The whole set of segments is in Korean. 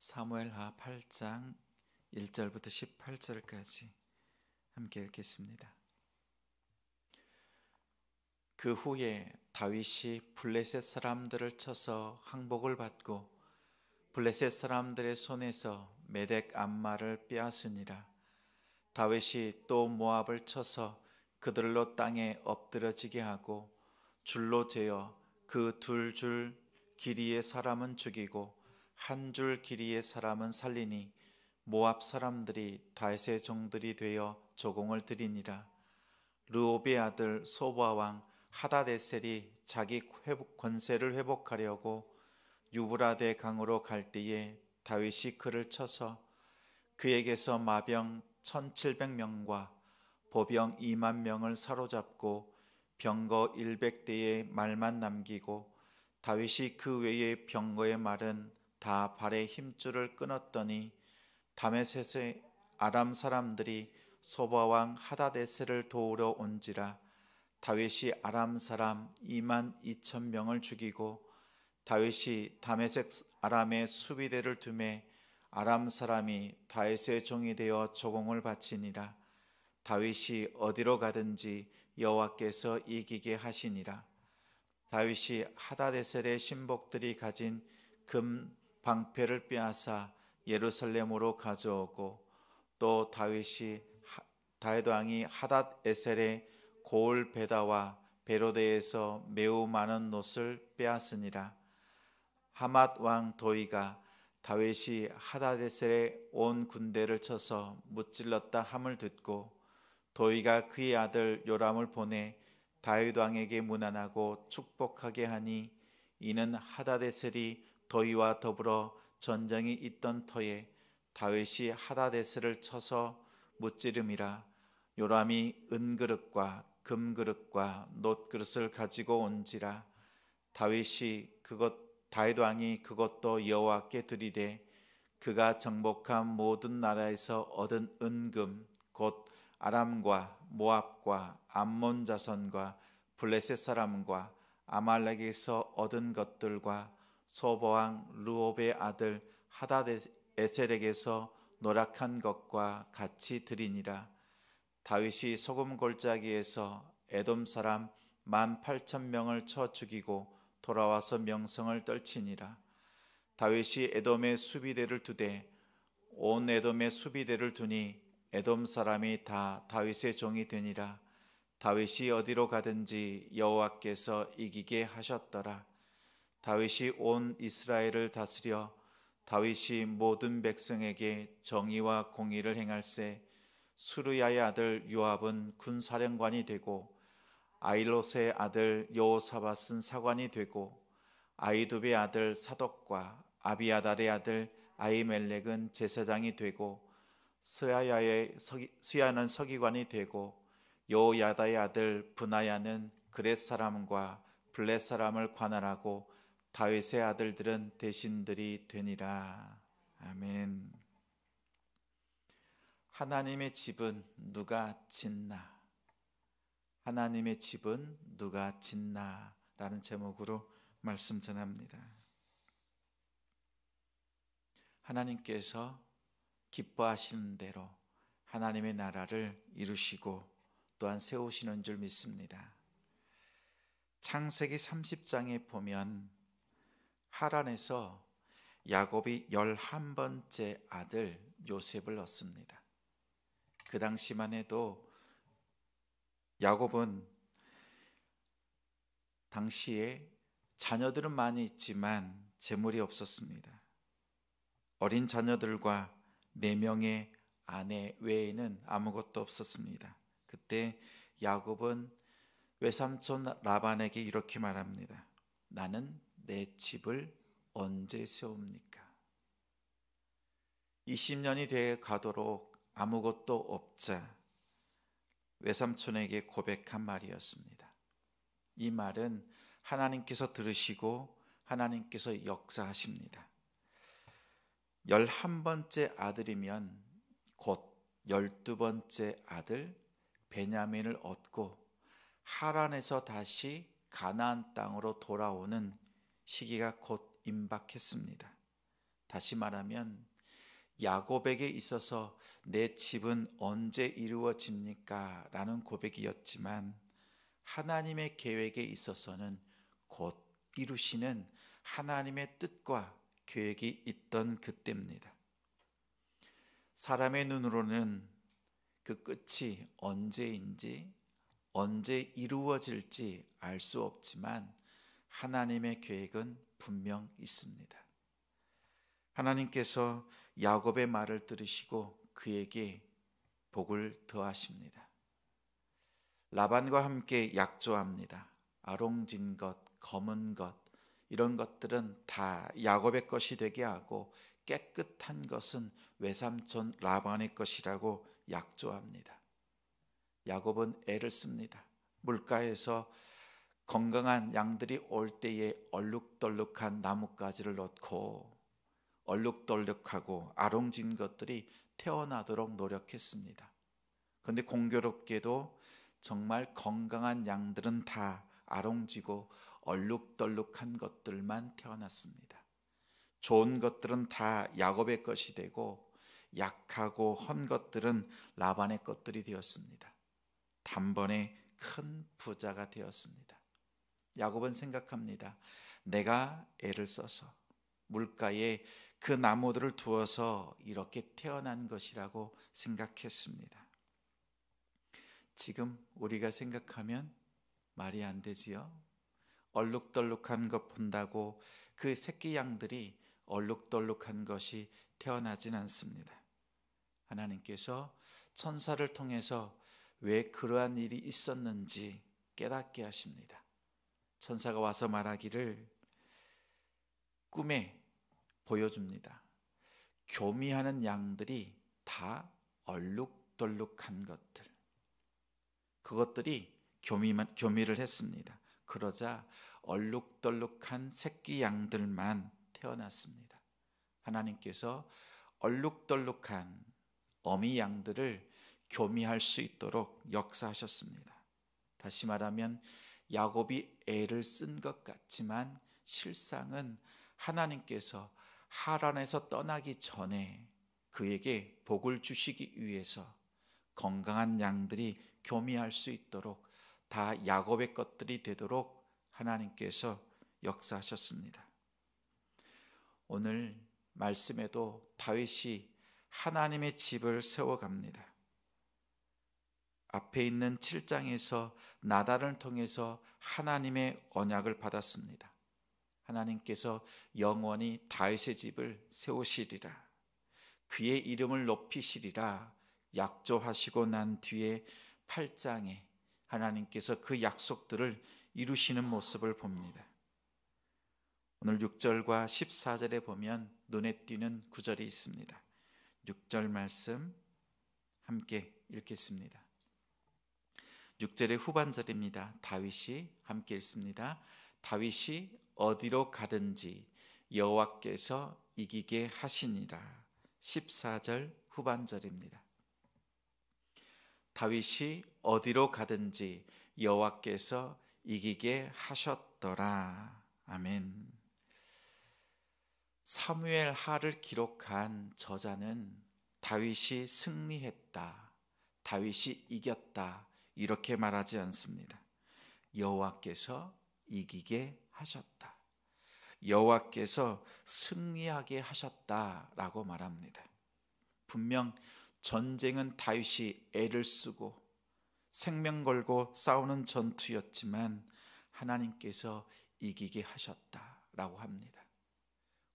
사무엘하 8장 1절부터 18절까지 함께 읽겠습니다. 그 후에 다윗이 블레셋 사람들을 쳐서 항복을 받고 블레셋 사람들의 손에서 메덱 암마를 빼앗으니라. 다윗이 또 모압을 쳐서 그들로 땅에 엎드러지게 하고 줄로 재어 그 둘 줄 길이의 사람은 죽이고 한 줄 길이의 사람은 살리니 모압 사람들이 다윗의 종들이 되어 조공을 드리니라. 르홉의 아들 소바 왕 하다데셀이 자기 권세를 회복하려고 유브라데 강으로 갈 때에 다윗이 그를 쳐서 그에게서 마병 1700명과 보병 2만 명을 사로잡고 병거 100대의 말만 남기고 다윗이 그 외의 병거의 말은 다 발의 힘줄을 끊었더니 다메섹의 아람 사람들이 소바 왕 하다데셀을 도우러 온지라. 다윗이 아람 사람 2만 2천 명을 죽이고 다윗이 다메섹 아람의 수비대를 두매 아람 사람이 다윗의 종이 되어 조공을 바치니라. 다윗이 어디로 가든지 여호와께서 이기게 하시니라. 다윗이 하다데셀의 신복들이 가진 금 방패를 빼앗아 예루살렘으로 가져오고 또 다윗 왕이 하닷에셀의 고을 베다와 베로데에서 매우 많은 놋을 빼앗으니라. 하맛 왕 도이가 다윗이 하닷에셀의 온 군대를 쳐서 무찔렀다 함을 듣고 도이가 그의 아들 요람을 보내 다윗 왕에게 문안하고 축복하게 하니 이는 하닷에셀이 도이와 더불어 전쟁이 있던 터에 다윗이 하닷에셀을 쳐서 무찌름이라. 요람이 은그릇과 금그릇과 놋그릇을 가지고 온지라. 다윗 왕이 그것도 여호와께 드리되 그가 정복한 모든 나라에서 얻은 은금 곧 아람과 모압과 암몬 자손과 블레셋 사람과 아말렉에서 얻은 것들과 소바왕 르홉의 아들 하닷에셀에게서 노력한 것과 같이 드리니라. 다윗이 소금 골짜기에서 에돔 사람 18,000명을 쳐 죽이고 돌아와서 명성을 떨치니라. 다윗이 에돔의 수비대를 두되 온 에돔의 수비대를 두니 에돔 사람이 다 다윗의 종이 되니라. 다윗이 어디로 가든지 여호와께서 이기게 하셨더라. 다윗이 온 이스라엘을 다스려 다윗이 모든 백성에게 정의와 공의를 행할세. 수르야의 아들 요압은 군사령관이 되고 아일롯의 아들 여호사밧은 사관이 되고 아이두베의 아들 사독과 아비아달의 아들 아히멜렉은 제사장이 되고 스야는 서기관이 되고 여호야다의 아들 브나야는 그렛 사람과 블렛 사람을 관할하고 다윗의 아들들은 대신들이 되니라. 아멘. 하나님의 집은 누가 짓나? 하나님의 집은 누가 짓나? 라는 제목으로 말씀 전합니다. 하나님께서 기뻐하시는 대로 하나님의 나라를 이루시고 또한 세우시는 줄 믿습니다. 창세기 30장에 보면 하란에서 야곱이 11번째 아들 요셉을 얻습니다. 그 당시만 해도 야곱은 당시에 자녀들은 많이 있지만 재물이 없었습니다. 어린 자녀들과 4명의 아내 외에는 아무것도 없었습니다. 그때 야곱은 외삼촌 라반에게 이렇게 말합니다. 나는 내 집을 언제 세웁니까? 20년이 돼 가도록 아무것도 없자 외삼촌에게 고백한 말이었습니다. 이 말은 하나님께서 들으시고 하나님께서 역사하십니다. 11번째 아들이면 곧 12번째 아들 베냐민을 얻고 하란에서 다시 가나안 땅으로 돌아오는 시기가 곧 임박했습니다. 다시 말하면 야곱에게 있어서 내 집은 언제 이루어집니까? 라는 고백이었지만 하나님의 계획에 있어서는 곧 이루시는 하나님의 뜻과 계획이 있던 그때입니다. 사람의 눈으로는 그 끝이 언제인지 언제 이루어질지 알 수 없지만 하나님의 계획은 분명 있습니다. 하나님께서 야곱의 말을 들으시고 그에게 복을 더하십니다. 라반과 함께 약조합니다. 아롱진 것, 검은 것, 이런 것들은 다 야곱의 것이 되게 하고 깨끗한 것은 외삼촌 라반의 것이라고 약조합니다. 야곱은 애를 씁니다. 물가에서 건강한 양들이 올 때에 얼룩덜룩한 나뭇가지를 넣고 얼룩덜룩하고 아롱진 것들이 태어나도록 노력했습니다. 그런데 공교롭게도 정말 건강한 양들은 다 아롱지고 얼룩덜룩한 것들만 태어났습니다. 좋은 것들은 다 야곱의 것이 되고 약하고 헌 것들은 라반의 것들이 되었습니다. 단번에 큰 부자가 되었습니다. 야곱은 생각합니다. 내가 애를 써서 물가에 그 나무들을 두어서 이렇게 태어난 것이라고 생각했습니다. 지금 우리가 생각하면 말이 안 되지요. 얼룩덜룩한 것 본다고 그 새끼 양들이 얼룩덜룩한 것이 태어나진 않습니다. 하나님께서 천사를 통해서 왜 그러한 일이 있었는지 깨닫게 하십니다. 천사가 와서 말하기를 꿈에 보여줍니다. 교미하는 양들이 다 얼룩덜룩한 것들, 그것들이 교미를 했습니다. 그러자 얼룩덜룩한 새끼 양들만 태어났습니다. 하나님께서 얼룩덜룩한 어미 양들을 교미할 수 있도록 역사하셨습니다. 다시 말하면 야곱이 애를 쓴 것 같지만 실상은 하나님께서 하란에서 떠나기 전에 그에게 복을 주시기 위해서 건강한 양들이 교미할 수 있도록 다 야곱의 것들이 되도록 하나님께서 역사하셨습니다. 오늘 말씀에도 다윗이 하나님의 집을 세워갑니다. 앞에 있는 7장에서 나단을 통해서 하나님의 언약을 받았습니다. 하나님께서 영원히 다윗의 집을 세우시리라, 그의 이름을 높이시리라 약조하시고 난 뒤에 8장에 하나님께서 그 약속들을 이루시는 모습을 봅니다. 오늘 6절과 14절에 보면 눈에 띄는 구절이 있습니다. 6절 말씀 함께 읽겠습니다. 6절의 후반절입니다. 다윗이 함께 읽습니다. 다윗이 어디로 가든지 여호와께서 이기게 하시니라. 14절 후반절입니다. 다윗이 어디로 가든지 여호와께서 이기게 하셨더라. 아멘. 사무엘 하를 기록한 저자는 다윗이 승리했다, 다윗이 이겼다 이렇게 말하지 않습니다. 여호와께서 이기게 하셨다, 여호와께서 승리하게 하셨다라고 말합니다. 분명 전쟁은 다윗이 애를 쓰고 생명 걸고 싸우는 전투였지만 하나님께서 이기게 하셨다라고 합니다.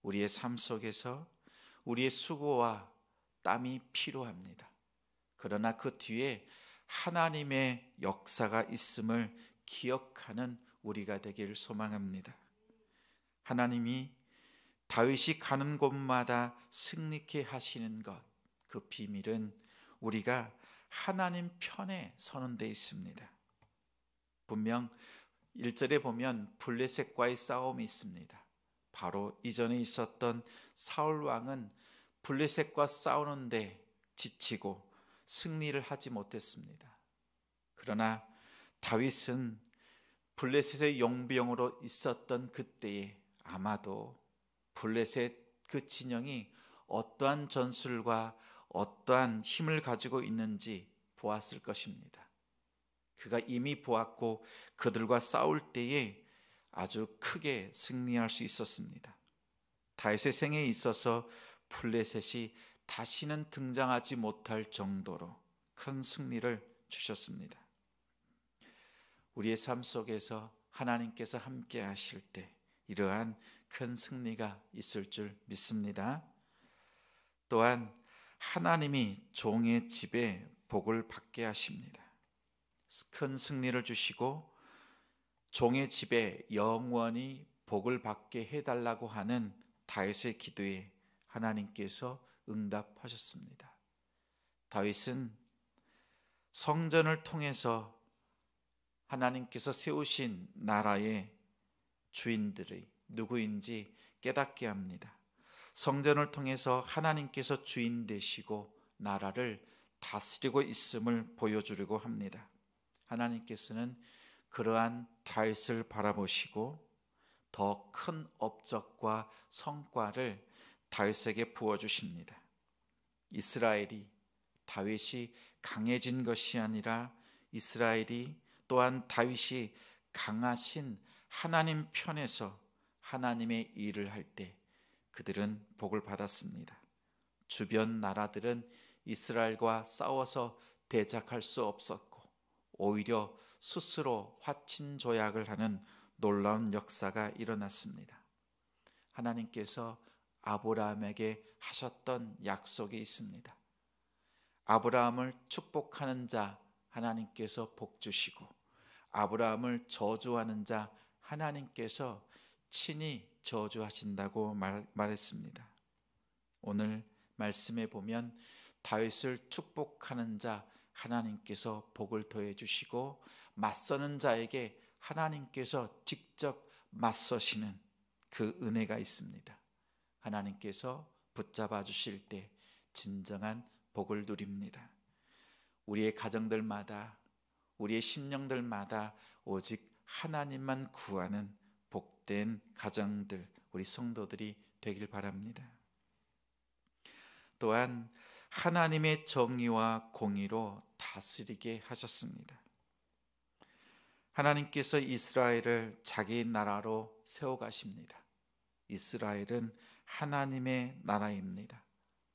우리의 삶 속에서 우리의 수고와 땀이 필요합니다. 그러나 그 뒤에 하나님의 역사가 있음을 기억하는 우리가 되기를 소망합니다. 하나님이 다윗이 가는 곳마다 승리케 하시는 것, 그 비밀은 우리가 하나님 편에 서는 데 있습니다. 분명 1절에 보면 블레셋과의 싸움이 있습니다. 바로 이전에 있었던 사울 왕은 블레셋과 싸우는데 지치고 승리를 하지 못했습니다. 그러나 다윗은 블레셋의 용병으로 있었던 그때에 아마도 블레셋 그 진영이 어떠한 전술과 어떠한 힘을 가지고 있는지 보았을 것입니다. 그가 이미 보았고 그들과 싸울 때에 아주 크게 승리할 수 있었습니다. 다윗의 생에 있어서 블레셋이 다시는 등장하지 못할 정도로 큰 승리를 주셨습니다. 우리의 삶 속에서 하나님께서 함께 하실 때 이러한 큰 승리가 있을 줄 믿습니다. 또한 하나님이 종의 집에 복을 받게 하십니다. 큰 승리를 주시고 종의 집에 영원히 복을 받게 해달라고 하는 다윗의 기도에 하나님께서 응답하셨습니다. 다윗은 성전을 통해서 하나님께서 세우신 나라의 주인들이 누구인지 깨닫게 합니다. 성전을 통해서 하나님께서 주인 되시고 나라를 다스리고 있음을 보여주려고 합니다. 하나님께서는 그러한 다윗을 바라보시고 더 큰 업적과 성과를 다윗에게 부어주십니다. 이스라엘이 다윗이 강해진 것이 아니라 이스라엘이 또한 다윗이 강하신 하나님 편에서 하나님의 일을 할 때 그들은 복을 받았습니다. 주변 나라들은 이스라엘과 싸워서 대적할 수 없었고 오히려 스스로 화친 조약을 하는 놀라운 역사가 일어났습니다. 하나님께서 아브라함에게 하셨던 약속이 있습니다. 아브라함을 축복하는 자 하나님께서 복 주시고 아브라함을 저주하는 자 하나님께서 친히 저주하신다고 말했습니다. 오늘 말씀에 보면 다윗을 축복하는 자 하나님께서 복을 더해 주시고 맞서는 자에게 하나님께서 직접 맞서시는 그 은혜가 있습니다. 하나님께서 붙잡아 주실 때 진정한 복을 누립니다. 우리의 가정들마다 우리의 심령들마다 오직 하나님만 구하는 복된 가정들 우리 성도들이 되길 바랍니다. 또한 하나님의 정의와 공의로 다스리게 하셨습니다. 하나님께서 이스라엘을 자기 나라로 세워가십니다. 이스라엘은 하나님의 나라입니다.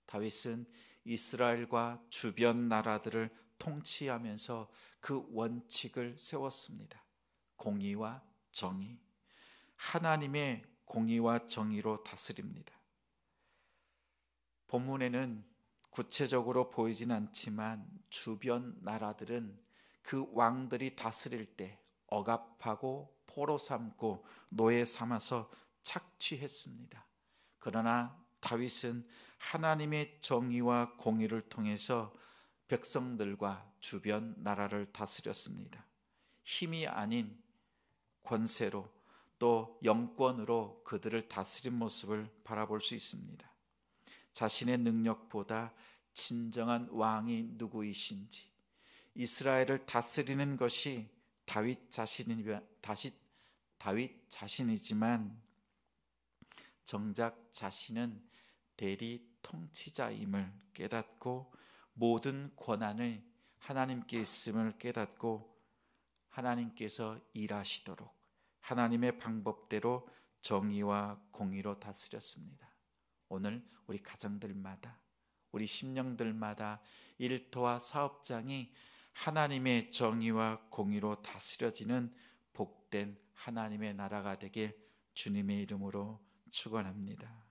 다윗은 이스라엘과 주변 나라들을 통치하면서 그 원칙을 세웠습니다. 공의와 정의, 하나님의 공의와 정의로 다스립니다. 본문에는 구체적으로 보이진 않지만 주변 나라들은 그 왕들이 다스릴 때 억압하고 포로 삼고 노예 삼아서 착취했습니다. 그러나 다윗은 하나님의 정의와 공의를 통해서 백성들과 주변 나라를 다스렸습니다. 힘이 아닌 권세로 또 영권으로 그들을 다스린 모습을 바라볼 수 있습니다. 자신의 능력보다 진정한 왕이 누구이신지 이스라엘을 다스리는 것이 다윗 자신이지만 정작 자신은 대리 통치자임을 깨닫고 모든 권한을 하나님께 있음을 깨닫고 하나님께서 일하시도록 하나님의 방법대로 정의와 공의로 다스렸습니다. 오늘 우리 가정들마다 우리 심령들마다 일터와 사업장이 하나님의 정의와 공의로 다스려지는 복된 하나님의 나라가 되길 주님의 이름으로 축원합니다.